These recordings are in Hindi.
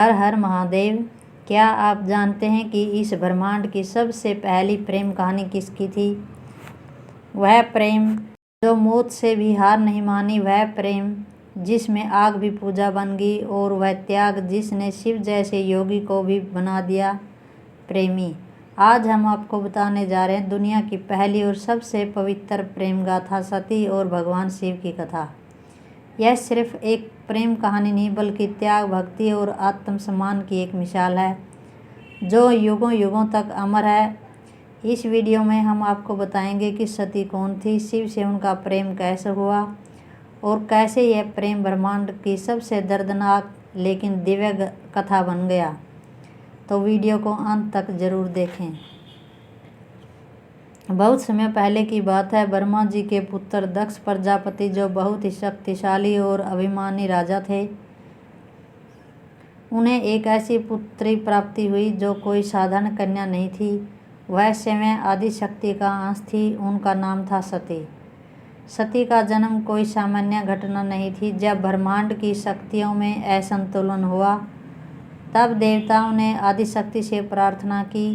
हर हर महादेव। क्या आप जानते हैं कि इस ब्रह्मांड की सबसे पहली प्रेम कहानी किसकी थी? वह प्रेम जो मौत से भी हार नहीं मानी, वह प्रेम जिसमें आग भी पूजा बन गई, और वह त्याग जिसने शिव जैसे योगी को भी बना दिया प्रेमी। आज हम आपको बताने जा रहे हैं दुनिया की पहली और सबसे पवित्र प्रेम गाथा, सती और भगवान शिव की कथा। यह सिर्फ एक प्रेम कहानी नहीं, बल्कि त्याग, भक्ति और आत्मसम्मान की एक मिसाल है जो युगों युगों तक अमर है। इस वीडियो में हम आपको बताएंगे कि सती कौन थी, शिव से उनका प्रेम कैसे हुआ और कैसे यह प्रेम ब्रह्मांड की सबसे दर्दनाक लेकिन दिव्य कथा बन गया। तो वीडियो को अंत तक जरूर देखें। बहुत समय पहले की बात है। ब्रह्मा जी के पुत्र दक्ष प्रजापति, जो बहुत ही शक्तिशाली और अभिमानी राजा थे, उन्हें एक ऐसी पुत्री प्राप्ति हुई जो कोई साधारण कन्या नहीं थी। वह स्वयं आदि शक्ति का अंश थी। उनका नाम था सती। सती का जन्म कोई सामान्य घटना नहीं थी। जब ब्रह्मांड की शक्तियों में असंतुलन हुआ, तब देवताओं ने आदि शक्ति से प्रार्थना की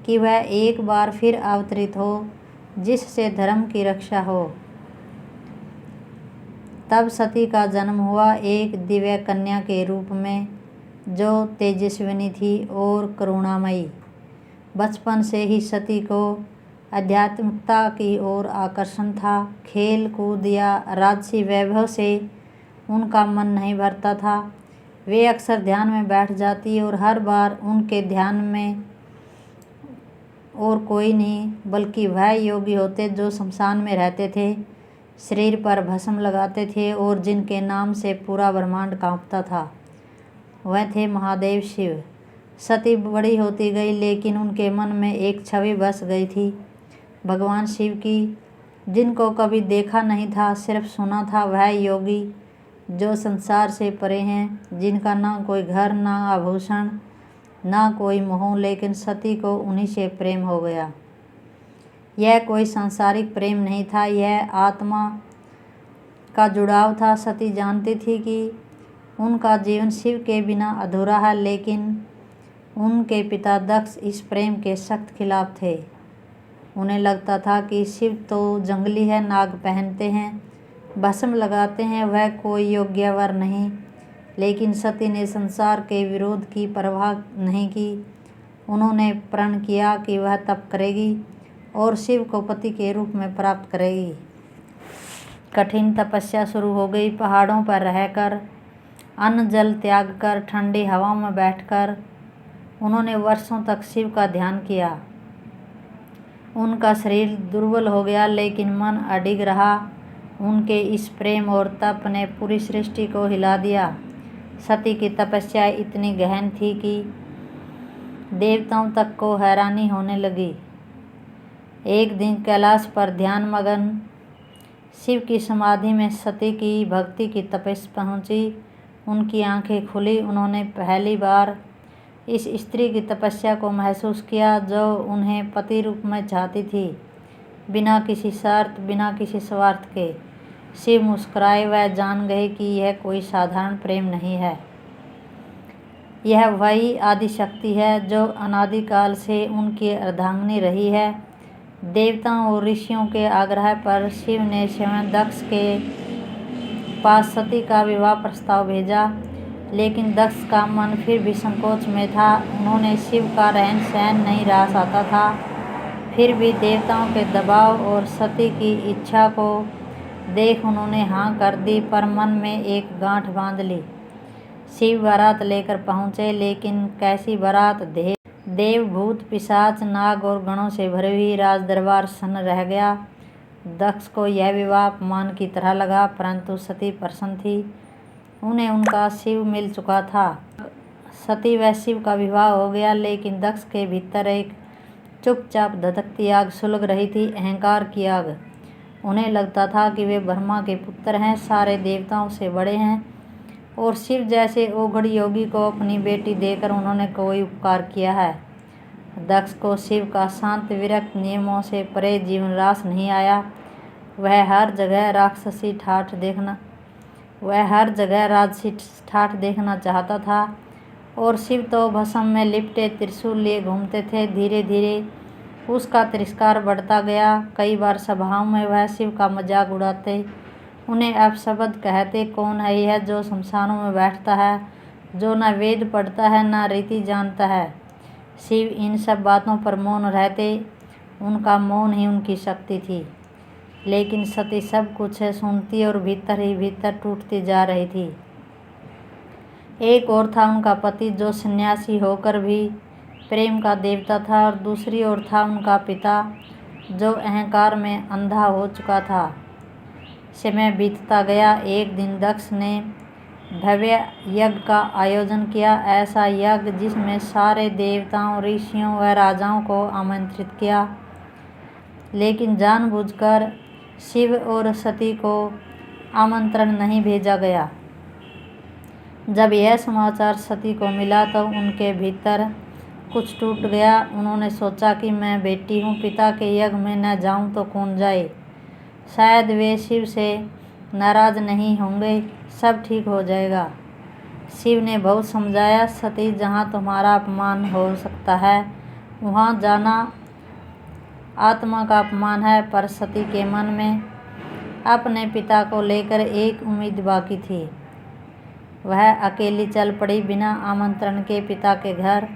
कि वह एक बार फिर अवतरित हो, जिससे धर्म की रक्षा हो। तब सती का जन्म हुआ, एक दिव्य कन्या के रूप में, जो तेजस्विनी थी और करुणामयी। बचपन से ही सती को आध्यात्मिकता की ओर आकर्षण था। खेल कूद या राजसी वैभव से उनका मन नहीं भरता था। वे अक्सर ध्यान में बैठ जाती और हर बार उनके ध्यान में और कोई नहीं बल्कि वह योगी होते जो शमशान में रहते थे, शरीर पर भस्म लगाते थे और जिनके नाम से पूरा ब्रह्मांड कांपता था। वह थे महादेव शिव। सती बड़ी होती गई, लेकिन उनके मन में एक छवि बस गई थी भगवान शिव की, जिनको कभी देखा नहीं था, सिर्फ सुना था। वह योगी जो संसार से परे हैं, जिनका ना कोई घर, ना आभूषण, ना कोई मोह, लेकिन सती को उन्हीं से प्रेम हो गया। यह कोई सांसारिक प्रेम नहीं था, यह आत्मा का जुड़ाव था। सती जानती थी कि उनका जीवन शिव के बिना अधूरा है, लेकिन उनके पिता दक्ष इस प्रेम के सख्त खिलाफ थे। उन्हें लगता था कि शिव तो जंगली है, नाग पहनते हैं, भस्म लगाते हैं, वह कोई योग्य वर नहीं। लेकिन सती ने संसार के विरोध की परवाह नहीं की। उन्होंने प्रण किया कि वह तप करेगी और शिव को पति के रूप में प्राप्त करेगी। कठिन तपस्या शुरू हो गई। पहाड़ों पर रहकर, अन्न जल त्याग कर, ठंडी हवा में बैठकर उन्होंने वर्षों तक शिव का ध्यान किया। उनका शरीर दुर्बल हो गया, लेकिन मन अडिग रहा। उनके इस प्रेम और तप ने पूरी सृष्टि को हिला दिया। सती की तपस्या इतनी गहन थी कि देवताओं तक को हैरानी होने लगी। एक दिन कैलाश पर ध्यान मगन शिव की समाधि में सती की भक्ति की तपस्या पहुंची। उनकी आंखें खुली। उन्होंने पहली बार इस स्त्री की तपस्या को महसूस किया जो उन्हें पति रूप में चाहती थी, बिना किसी शर्त, बिना किसी स्वार्थ के। शिव मुस्कुराए। वह जान गए कि यह कोई साधारण प्रेम नहीं है, यह वही आदि शक्ति है जो अनादिकाल से उनकी अर्धांगिनी रही है। देवताओं और ऋषियों के आग्रह पर शिव ने स्वयं दक्ष के पास सती का विवाह प्रस्ताव भेजा, लेकिन दक्ष का मन फिर भी संकोच में था। उन्होंने शिव का रहन सहन नहीं रहा सकता था। फिर भी देवताओं के दबाव और सती की इच्छा को देख उन्होंने हाँ कर दी, पर मन में एक गांठ बांध ली। शिव बारात लेकर पहुँचे, लेकिन कैसी बारात! देव, भूत, पिशाच, नाग और गणों से भरी हुई। राज दरबार सन्न रह गया। दक्ष को यह विवाह अपमान की तरह लगा, परंतु सती प्रसन्न थी। उन्हें उनका शिव मिल चुका था। सती व शिव का विवाह हो गया, लेकिन दक्ष के भीतर एक चुपचाप धधकती आग सुलग रही थी, अहंकार की आग। उन्हें लगता था कि वे ब्रह्मा के पुत्र हैं, सारे देवताओं से बड़े हैं, और शिव जैसे ओघड़ योगी को अपनी बेटी देकर उन्होंने कोई उपकार किया है। दक्ष को शिव का शांत, विरक्त, नियमों से परे जीवन रास नहीं आया। वह हर जगह राजसी ठाठ देखना चाहता था और शिव तो भस्म में लिपटे त्रिशूल लिए घूमते थे। धीरे धीरे उसका तिरस्कार बढ़ता गया। कई बार सभाओं में वह शिव का मजाक उड़ाते, उन्हें अपशब्द कहते। कौन है यह जो शमशानों में बैठता है, जो न वेद पढ़ता है न रीति जानता है। शिव इन सब बातों पर मौन रहते। उनका मौन ही उनकी शक्ति थी। लेकिन सती सब कुछ सुनती और भीतर ही भीतर टूटती जा रही थी। एक ओर था उनका पति जो सन्यासी होकर भी प्रेम का देवता था, और दूसरी ओर था उनका पिता जो अहंकार में अंधा हो चुका था। समय बीतता गया। एक दिन दक्ष ने भव्य यज्ञ का आयोजन किया। ऐसा यज्ञ जिसमें सारे देवताओं, ऋषियों व राजाओं को आमंत्रित किया, लेकिन जानबूझकर शिव और सती को आमंत्रण नहीं भेजा गया। जब यह समाचार सती को मिला तो उनके भीतर कुछ टूट गया। उन्होंने सोचा कि मैं बेटी हूँ, पिता के यज्ञ में न जाऊँ तो कौन जाए। शायद वे शिव से नाराज नहीं होंगे, सब ठीक हो जाएगा। शिव ने बहुत समझाया, सती जहाँ तुम्हारा अपमान हो सकता है वहाँ जाना आत्मा का अपमान है। पर सती के मन में अपने पिता को लेकर एक उम्मीद बाकी थी। वह अकेली चल पड़ी बिना आमंत्रण के पिता के घर।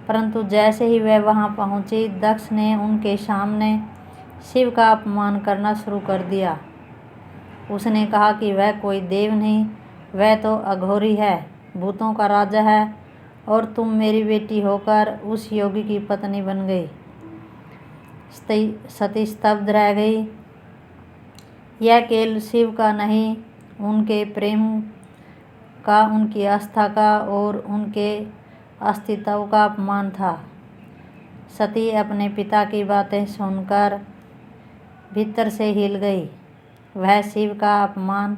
परंतु जैसे ही वह वहां पहुंची, दक्ष ने उनके सामने शिव का अपमान करना शुरू कर दिया। उसने कहा कि वह कोई देव नहीं, वह तो अघोरी है, भूतों का राजा है, और तुम मेरी बेटी होकर उस योगी की पत्नी बन गई। सती स्तब्ध रह गई। यह केवल शिव का नहीं, उनके प्रेम का, उनकी आस्था का और उनके अस्तित्व का अपमान था। सती अपने पिता की बातें सुनकर भीतर से हिल गई। वह शिव का अपमान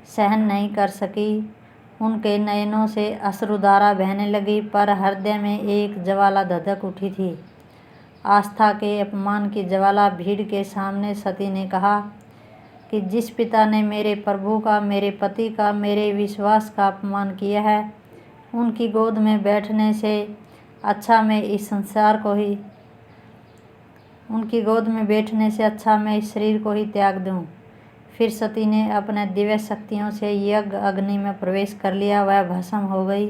सहन नहीं कर सकी। उनके नयनों से अश्रुधारा बहने लगी, पर हृदय में एक ज्वाला धधक उठी थी, आस्था के अपमान की ज्वाला। भीड़ के सामने सती ने कहा कि जिस पिता ने मेरे प्रभु का, मेरे पति का, मेरे विश्वास का अपमान किया है, उनकी गोद में बैठने से अच्छा मैं इस शरीर को ही त्याग दूं। फिर सती ने अपने दिव्य शक्तियों से यज्ञ अग्नि में प्रवेश कर लिया। वह भस्म हो गई।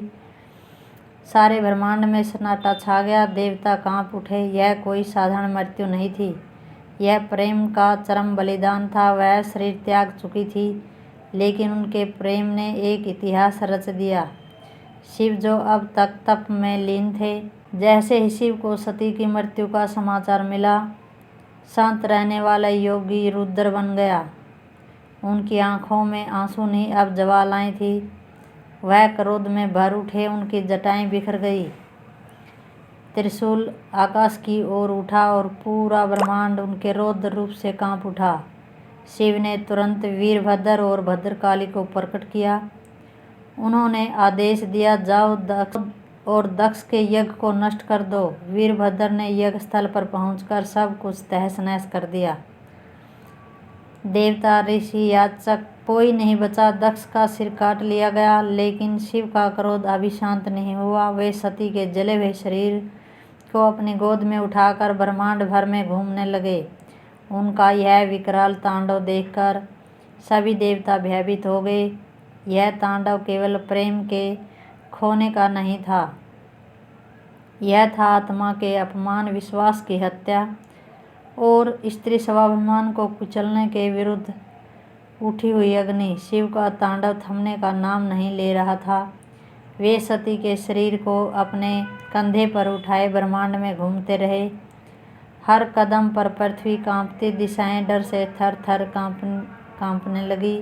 सारे ब्रह्मांड में सन्नाटा छा गया। देवता कांप उठे। यह कोई साधारण मृत्यु नहीं थी, यह प्रेम का चरम बलिदान था। वह शरीर त्याग चुकी थी, लेकिन उनके प्रेम ने एक इतिहास रच दिया। शिव जो अब तक तप में लीन थे, जैसे ही शिव को सती की मृत्यु का समाचार मिला, शांत रहने वाला योगी रुद्र बन गया। उनकी आंखों में आंसू नहीं, अब ज्वालाएं थी। वह क्रोध में भर उठे। उनकी जटाएं बिखर गई। त्रिशूल आकाश की ओर उठा और पूरा ब्रह्मांड उनके रौद्र रूप से कांप उठा। शिव ने तुरंत वीरभद्र और भद्रकाली को प्रकट किया। उन्होंने आदेश दिया, जाओ दक्ष के यज्ञ को नष्ट कर दो। वीरभद्र ने यज्ञ स्थल पर पहुंचकर सब कुछ तहस नहस कर दिया। देवता, ऋषि, याचक कोई नहीं बचा। दक्ष का सिर काट लिया गया, लेकिन शिव का क्रोध अभी शांत नहीं हुआ। वे सती के जले हुए शरीर को अपनी गोद में उठाकर ब्रह्मांड भर में घूमने लगे। उनका यह विकराल तांडव देखकर सभी देवता भयभीत हो गए। यह तांडव केवल प्रेम के खोने का नहीं था, यह था आत्मा के अपमान, विश्वास की हत्या और स्त्री स्वाभिमान को कुचलने के विरुद्ध उठी हुई अग्नि। शिव का तांडव थमने का नाम नहीं ले रहा था। वे सती के शरीर को अपने कंधे पर उठाए ब्रह्मांड में घूमते रहे। हर कदम पर पृथ्वी कांपती, दिशाएं डर से थर थर कांपने लगी।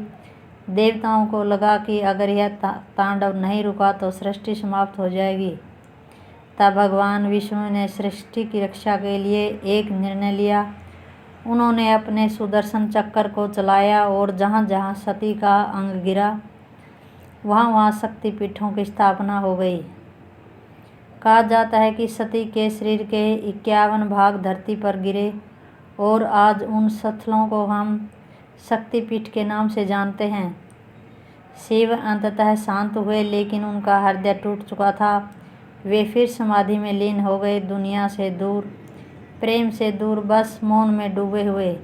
देवताओं को लगा कि अगर यह तांडव नहीं रुका तो सृष्टि समाप्त हो जाएगी। तब भगवान विष्णु ने सृष्टि की रक्षा के लिए एक निर्णय लिया। उन्होंने अपने सुदर्शन चक्र को चलाया और जहाँ जहाँ सती का अंग गिरा, वहाँ वहाँ शक्तिपीठों की स्थापना हो गई। कहा जाता है कि सती के शरीर के 51 भाग धरती पर गिरे और आज उन स्थलों को हम शक्तिपीठ के नाम से जानते हैं। शिव अंततः शांत हुए, लेकिन उनका हृदय टूट चुका था। वे फिर समाधि में लीन हो गए, दुनिया से दूर, प्रेम से दूर, बस मौन में डूबे हुए।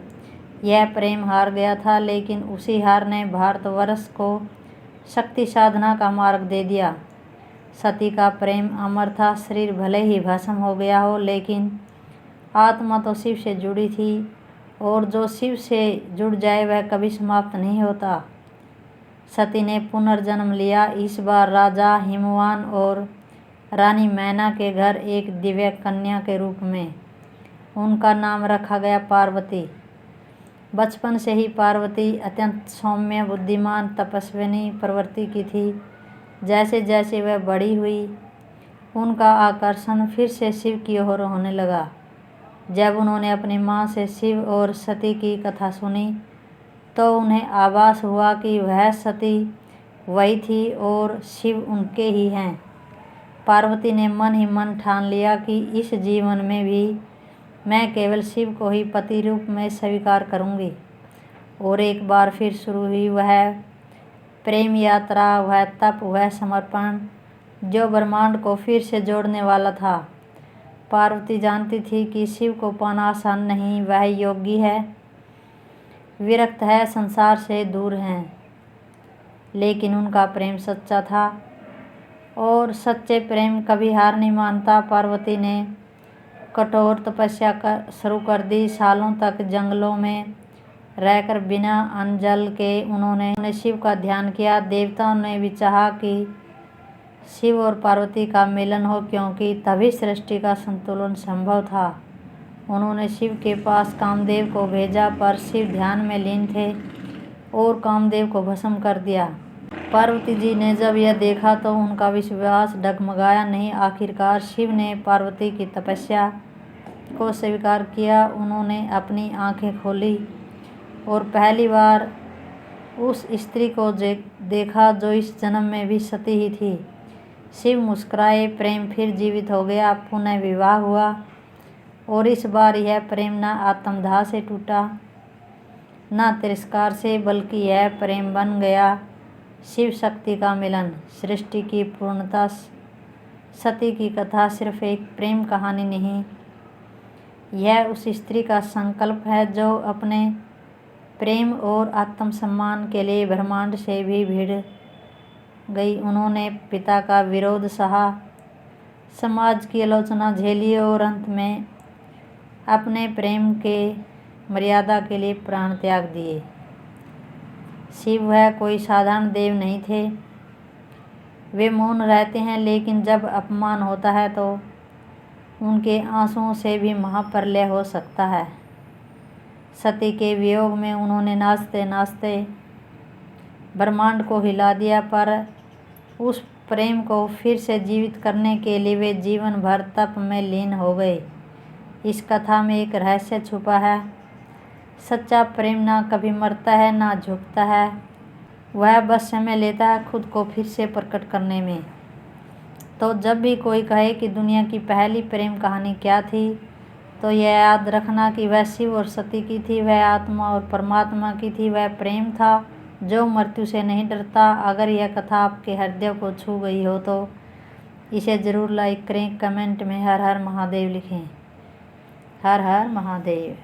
यह प्रेम हार गया था, लेकिन उसी हार ने भारतवर्ष को शक्ति साधना का मार्ग दे दिया। सती का प्रेम अमर था, शरीर भले ही भस्म हो गया हो, लेकिन आत्मा तो शिव से जुड़ी थी, और जो शिव से जुड़ जाए वह कभी समाप्त नहीं होता। सती ने पुनर्जन्म लिया, इस बार राजा हिमवान और रानी मैना के घर एक दिव्य कन्या के रूप में। उनका नाम रखा गया पार्वती। बचपन से ही पार्वती अत्यंत सौम्य, बुद्धिमान, तपस्विनी प्रवृत्ति की थी। जैसे जैसे वह बड़ी हुई, उनका आकर्षण फिर से शिव की ओर होने लगा। जब उन्होंने अपनी माँ से शिव और सती की कथा सुनी, तो उन्हें आभास हुआ कि वह सती वही थी और शिव उनके ही हैं। पार्वती ने मन ही मन ठान लिया कि इस जीवन में भी मैं केवल शिव को ही पति रूप में स्वीकार करूंगी। और एक बार फिर शुरू हुई वह प्रेम यात्रा, वह तप, वह समर्पण जो ब्रह्मांड को फिर से जोड़ने वाला था। पार्वती जानती थी कि शिव को पाना आसान नहीं, वह योगी है, विरक्त है, संसार से दूर हैं, लेकिन उनका प्रेम सच्चा था और सच्चे प्रेम कभी हार नहीं मानता। पार्वती ने कठोर तपस्या शुरू कर दी। सालों तक जंगलों में रहकर बिना अन्न जल के उन्होंने शिव का ध्यान किया। देवताओं ने भी चाहा कि शिव और पार्वती का मिलन हो, क्योंकि तभी सृष्टि का संतुलन संभव था। उन्होंने शिव के पास कामदेव को भेजा, पर शिव ध्यान में लीन थे और कामदेव को भस्म कर दिया। पार्वती जी ने जब यह देखा तो उनका विश्वास डगमगाया नहीं। आखिरकार शिव ने पार्वती की तपस्या को स्वीकार किया। उन्होंने अपनी आंखें खोली और पहली बार उस स्त्री को देखा जो इस जन्म में भी सती ही थी। शिव मुस्कुराए, प्रेम फिर जीवित हो गया। पुनः विवाह हुआ और इस बार यह प्रेम न आत्मदाह से टूटा, न तिरस्कार से, बल्कि यह प्रेम बन गया शिव शक्ति का मिलन, सृष्टि की पूर्णता। सती की कथा सिर्फ एक प्रेम कहानी नहीं, यह उस स्त्री का संकल्प है जो अपने प्रेम और आत्मसम्मान के लिए ब्रह्मांड से भी भिड़ गई। उन्होंने पिता का विरोध सहा, समाज की आलोचना झेली और अंत में अपने प्रेम के मर्यादा के लिए प्राण त्याग दिए। शिव वह कोई साधारण देव नहीं थे। वे मौन रहते हैं, लेकिन जब अपमान होता है तो उनके आंसुओं से भी महाप्रलय हो सकता है। सती के वियोग में उन्होंने नाचते नाचते ब्रह्मांड को हिला दिया, पर उस प्रेम को फिर से जीवित करने के लिए वे जीवन भर तप में लीन हो गए। इस कथा में एक रहस्य छुपा है। सच्चा प्रेम ना कभी मरता है, ना झुकता है, वह बस समय लेता है खुद को फिर से प्रकट करने में। तो जब भी कोई कहे कि दुनिया की पहली प्रेम कहानी क्या थी, तो यह याद रखना कि वह शिव और सती की थी, वह आत्मा और परमात्मा की थी। वह प्रेम था जो मृत्यु से नहीं डरता। अगर यह कथा आपके हृदय को छू गई हो तो इसे ज़रूर लाइक करें, कमेंट में हर हर महादेव लिखें। हर हर महादेव।